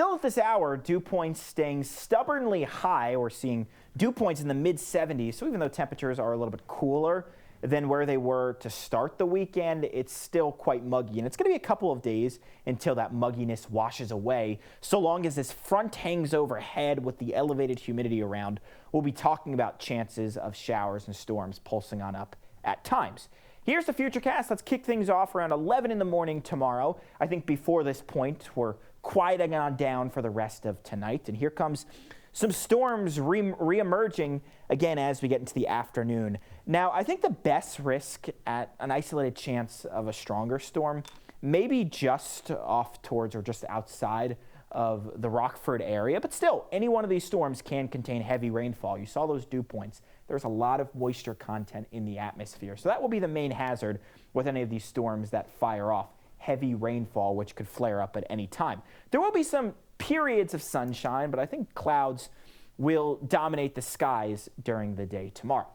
Still at this hour, dew points staying stubbornly high. We're seeing dew points in the mid-70s. So even though temperatures are a little bit cooler than where they were to start the weekend, it's still quite muggy. And it's going to be a couple of days until that mugginess washes away. So long as this front hangs overhead with the elevated humidity around, we'll be talking about chances of showers and storms pulsing on up at times. Here's the Futurecast. Let's kick things off around 11 in the morning tomorrow. I think before this point, we're quieting on down for the rest of tonight. And here comes some storms re-emerging again as we get into the afternoon. Now, I think the best risk at an isolated chance of a stronger storm, maybe just off towards or just outside of the Rockford area, but still, any one of these storms can contain heavy rainfall. You saw those dew points. There's a lot of moisture content in the atmosphere. So that will be the main hazard with any of these storms that fire off heavy rainfall, which could flare up at any time. There will be some periods of sunshine, but I think clouds will dominate the skies during the day tomorrow.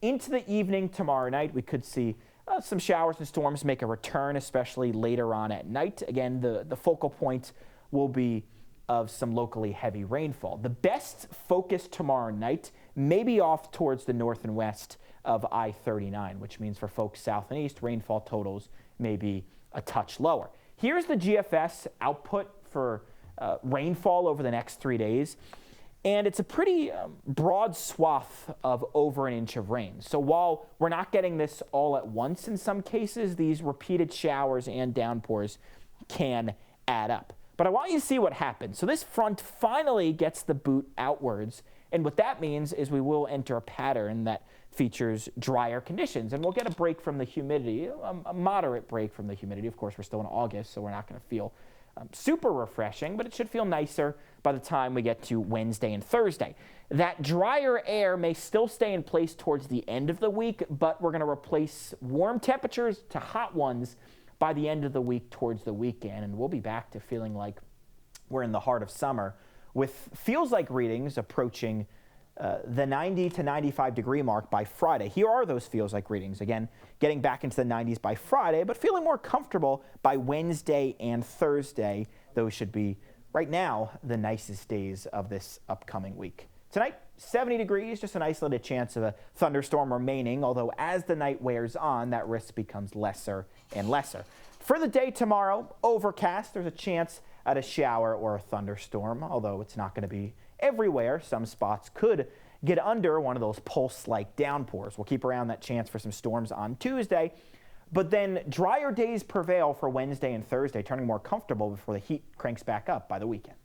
Into the evening tomorrow night, we could see some showers and storms make a return, especially later on at night. Again, the focal point will be of some locally heavy rainfall. The best focus tomorrow night may be off towards the north and west of I-39, which means for folks south and east, rainfall totals may be a touch lower. Here's the GFS output for rainfall over the next 3 days. And it's a pretty broad swath of over an inch of rain. So while we're not getting this all at once in some cases, these repeated showers and downpours can add up. But I want you to see what happens. So this front finally gets the boot outwards. And what that means is we will enter a pattern that features drier conditions. And we'll get a break from the humidity, a moderate break from the humidity. Of course, we're still in August, so we're not going to feel super refreshing, but it should feel nicer by the time we get to Wednesday and Thursday. That drier air may still stay in place towards the end of the week, but we're going to replace warm temperatures to hot ones by the end of the week towards the weekend, and we'll be back to feeling like we're in the heart of summer with feels like readings approaching the 90 to 95 degree mark by Friday. Here are those feels like readings. Again, getting back into the 90s by Friday, but feeling more comfortable by Wednesday and Thursday. Those should be, right now, the nicest days of this upcoming week. Tonight, 70 degrees, just an isolated chance of a thunderstorm remaining, although as the night wears on, that risk becomes lesser and lesser. For the day tomorrow, overcast. There's a chance at a shower or a thunderstorm, although it's not going to be everywhere. Some spots could get under one of those pulse-like downpours. We'll keep around that chance for some storms on Tuesday, but then drier days prevail for Wednesday and Thursday, turning more comfortable before the heat cranks back up by the weekend.